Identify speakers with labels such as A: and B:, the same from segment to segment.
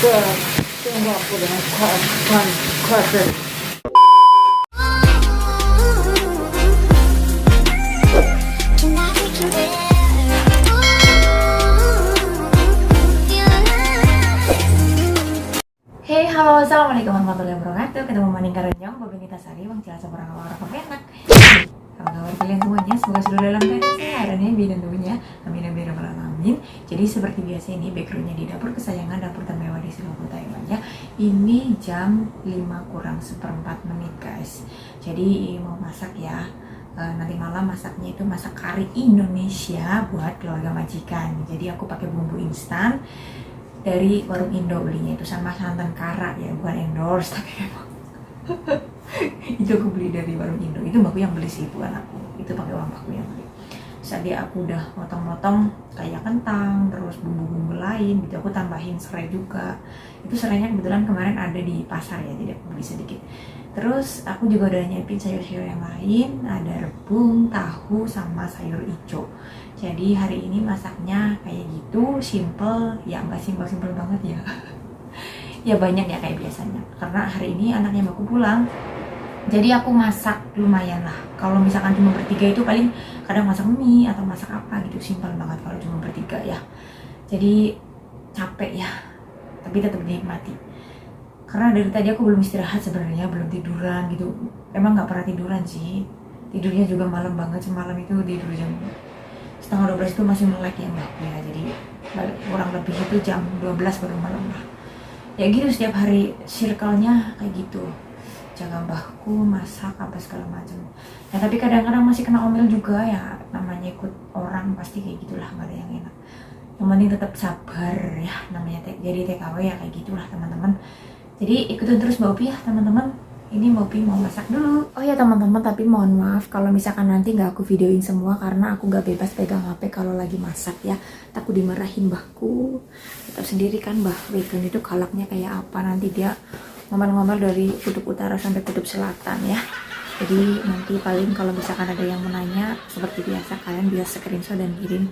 A: 个电话不能跨这里。
B: Hey, halo, assalamualaikum warahmatullahi wabarakatuh. Ketemu Maning Karenyong, Bobinita Sari, Bang Cilasa orang enak. Apa kabar kalian semuanya? Semoga sudah dalam keadaan sehat dan happy tentunya. Amin amin ya rabbal alamin. Jadi seperti biasa ini backgroundnya di dapur kesayangan, dapur termewah di seluruh Taiwan ya. Ini jam 5 kurang seperempat menit guys. Jadi mau masak ya. Nanti malam masaknya itu masak kari Indonesia buat keluarga majikan. Jadi aku pakai bumbu instan dari warung Indo, belinya itu sama santan kara ya, bukan endorse tapi memang itu aku beli dari warung Indo. Itu mbakku yang beli sih, bukan aku, itu pakai uang mbakku yang beli. Saat dia aku udah motong-motong kayak kentang terus bumbu-bumbu lain gitu, aku tambahin serai juga. Itu serainya kebetulan kemarin ada di pasar ya, jadi aku beli sedikit. Terus aku juga udah nyiapin sayur-sayur yang lain, ada rebung, tahu, sama sayur hijau. Jadi hari ini masaknya kayak gitu, simple, ya nggak simple-simple banget ya. Ya banyak ya kayak biasanya, karena hari ini anaknya mbakku pulang. Jadi aku masak lumayan lah. Kalau misalkan cuma bertiga itu paling kadang masak mie atau masak apa gitu, simple banget kalau cuma bertiga ya. Jadi capek ya, tapi tetap dinikmati. Karena dari tadi aku belum istirahat sebenarnya, belum tiduran gitu. Emang nggak pernah tiduran sih. Tidurnya juga malam banget, semalam itu tidur jam setengah 12 itu masih melek ya mbak ya. Jadi kurang lebih itu jam 12 baru malam lah. Ya gitu setiap hari circle-nya kayak gitu. Jaga mbahku, masak apa segala macam. Ya tapi kadang-kadang masih kena omel juga ya. Namanya ikut orang pasti kayak gitulah, nggak ada yang enak. Yang penting tetap sabar ya, namanya jadi TKW ya kayak gitulah teman-teman. Jadi ikutin terus Mbak Upi ya teman-teman. Ini Mbak Upi mau masak dulu. Oh ya teman-teman, tapi mohon maaf kalau misalkan nanti nggak aku videoin semua karena aku nggak bebas pegang HP kalau lagi masak ya. Takut dimarahin mbahku. Tetap sendiri kan Mbah Wegan itu galaknya kayak apa, nanti dia ngomel-ngomel dari kutub utara sampai kutub selatan ya. Jadi nanti paling kalau misalkan ada yang menanya seperti biasa, kalian bisa screenshot dan kirim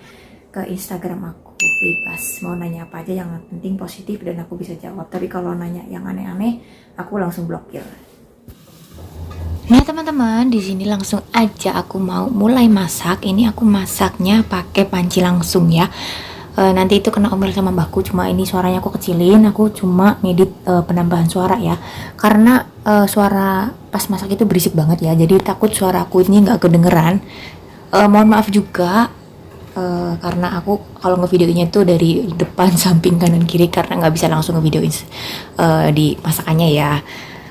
B: ke Instagram aku, bebas mau nanya apa aja, yang penting positif dan aku bisa jawab. Tapi kalau nanya yang aneh-aneh aku langsung blokir. Nah teman-teman, di sini langsung aja aku mau mulai masak. Ini aku masaknya pakai panci langsung ya. Nanti itu kena omel sama mbahku, cuma ini suaranya aku kecilin. Aku cuma ngedit penambahan suara ya, karena suara pas masak itu berisik banget ya. Jadi takut suara aku ini nggak kedengeran. Mohon maaf juga. Karena aku kalau ngevideoinnya tuh dari depan, samping, kanan, kiri, karena nggak bisa langsung ngevideoin di masakannya ya.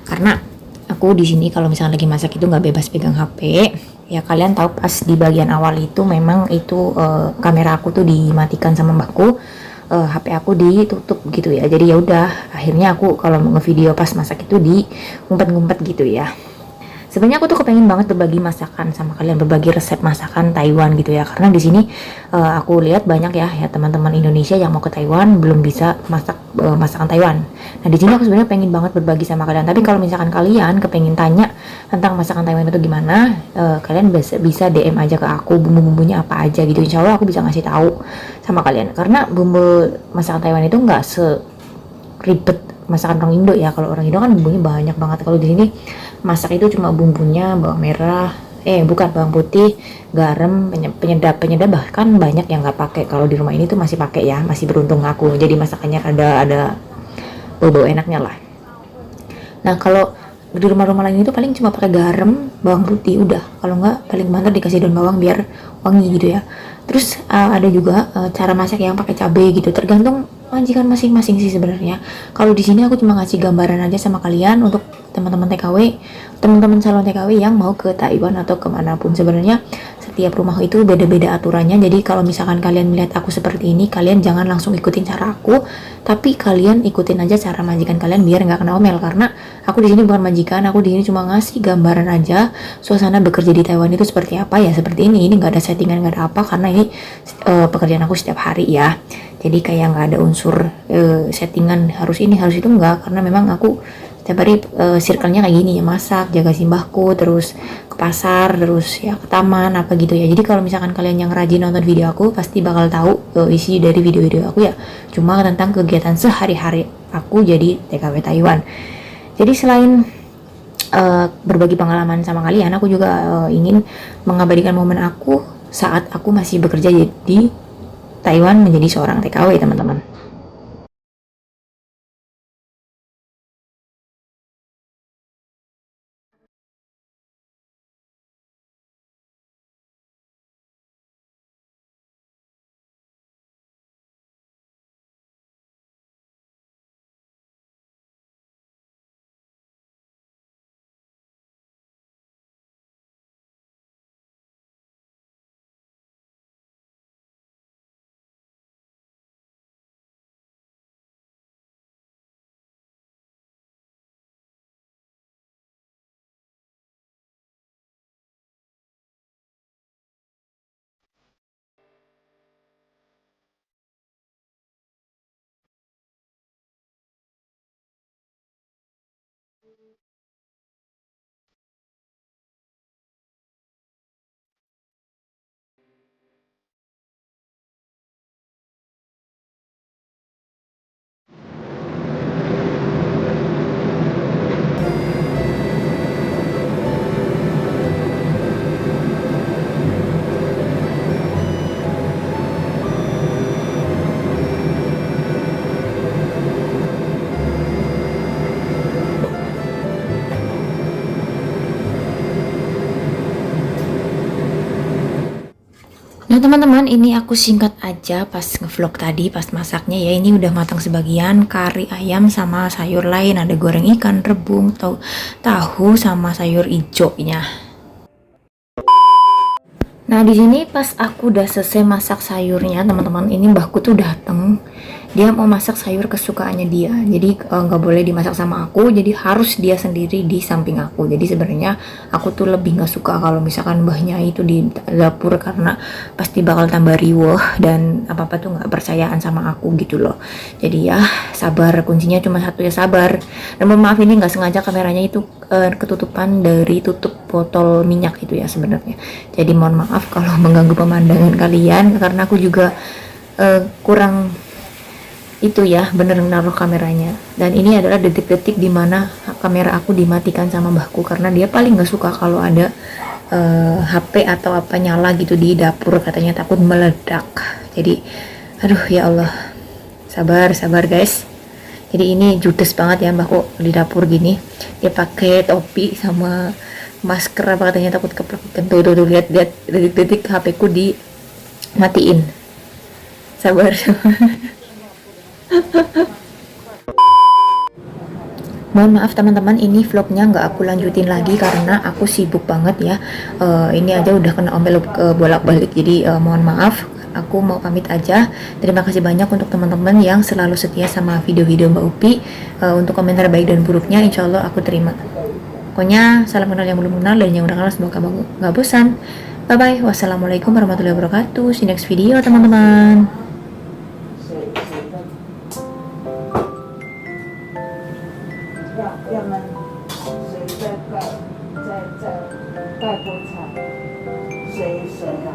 B: Karena aku di sini kalau misalnya lagi masak itu nggak bebas pegang HP. Ya kalian tahu pas di bagian awal itu memang itu kamera aku tuh dimatikan sama mbakku, HP aku ditutup gitu ya. Jadi ya udah, akhirnya aku kalau mau ngevideo pas masak itu di ngumpet-ngumpet gitu ya. Sebenarnya aku tuh kepengen banget berbagi masakan sama kalian, berbagi resep masakan Taiwan gitu ya. Karena di sini aku lihat banyak ya teman-teman Indonesia yang mau ke Taiwan belum bisa masak masakan Taiwan. Nah di sini aku sebenarnya pengen banget berbagi sama kalian. Tapi kalau misalkan kalian kepengen tanya tentang masakan Taiwan itu gimana, kalian bisa DM aja ke aku, bumbu-bumbunya apa aja gitu. Insya Allah aku bisa ngasih tahu sama kalian. Karena bumbu masakan Taiwan itu nggak seribet masakan orang Indo ya. Kalau orang Indo kan bumbunya banyak banget. Kalau di sini masak itu cuma bumbunya bawang merah, bukan bawang putih, garam, penyedap bahkan banyak yang nggak pakai. Kalau di rumah ini tuh masih pakai ya, masih beruntung aku. Jadi masakannya ada bau enaknya lah. Nah kalau di rumah-rumah lain itu paling cuma pakai garam, bawang putih, udah. Kalau nggak paling banter dikasih daun bawang biar wangi gitu ya. Terus ada juga cara masak yang pakai cabai gitu, tergantung majikan masing-masing sih sebenarnya. Kalau di sini aku cuma ngasih gambaran aja sama kalian untuk teman-teman TKW, teman-teman salon TKW yang mau ke Taiwan atau kemanapun. Sebenarnya setiap rumah itu beda-beda aturannya. Jadi kalau misalkan kalian melihat aku seperti ini, kalian jangan langsung ikutin cara aku, tapi kalian ikutin aja cara majikan kalian biar nggak kena omel. Karena aku di sini bukan majikan, aku di sini cuma ngasih gambaran aja suasana bekerja di Taiwan itu seperti apa ya, seperti ini. Ini nggak ada settingan, nggak ada apa, karena ini pekerjaan aku setiap hari ya. Jadi kayak nggak ada unsur settingan harus ini harus itu, enggak, karena memang aku Tiap hari circle-nya kayak gini ya, masak, jaga simbahku, terus ke pasar, terus ya ke taman apa gitu ya. Jadi kalau misalkan kalian yang rajin nonton video aku pasti bakal tahu isi dari video-video aku ya, cuma tentang kegiatan sehari-hari aku jadi TKW Taiwan. Jadi selain berbagi pengalaman sama kalian, aku juga ingin mengabadikan momen aku saat aku masih bekerja di Taiwan menjadi seorang TKW, teman-teman. Nah teman-teman, ini aku singkat aja pas ngevlog tadi, pas masaknya ya. Ini udah matang sebagian, kari ayam sama sayur lain, ada goreng ikan, rebung, tahu sama sayur hijaunya. Nah di sini pas aku udah selesai masak sayurnya, teman-teman, ini mbahku tuh dateng. Dia mau masak sayur kesukaannya dia, jadi nggak boleh dimasak sama aku, jadi harus dia sendiri di samping aku. Jadi sebenarnya aku tuh lebih nggak suka kalau misalkan mbahnya itu di dapur, karena pasti bakal tambah riweh dan apa-apa tuh nggak percayaan sama aku gitu loh. Jadi ya sabar, kuncinya cuma satu, ya sabar. Dan mohon maaf, ini nggak sengaja kameranya itu ketutupan dari tutup botol minyak itu ya sebenarnya. Jadi mohon maaf kalau mengganggu pemandangan kalian, karena aku juga kurang itu ya bener naruh kameranya. Dan ini adalah detik-detik dimana kamera aku dimatikan sama mbahku, karena dia paling nggak suka kalau ada HP atau apa nyala gitu di dapur, katanya takut meledak. Jadi aduh ya Allah, sabar guys. Jadi ini judes banget ya mbahku di dapur gini, dia pakai topi sama masker apa, katanya takut keplekan. Tuh lihat detik-detik HP ku dimatiin. Sabar. Mohon maaf teman-teman, ini vlognya nggak aku lanjutin lagi karena aku sibuk banget ya. Ini aja udah kena ombel bolak-balik, jadi mohon maaf. Aku mau pamit aja. Terima kasih banyak untuk teman-teman yang selalu setia sama video-video Mbak Upi. Untuk komentar baik dan buruknya insya Allah aku terima. Pokoknya salam kenal yang belum kenal, dan yang udah kenal semoga nggak bosan. Bye bye. Wassalamualaikum warahmatullahi wabarakatuh. See you next video teman-teman.
A: 要们谁在盖锅铲？谁啊？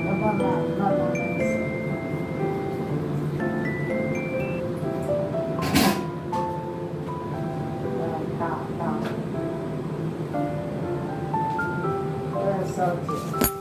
A: 要慢慢来洗。大，要烧碱。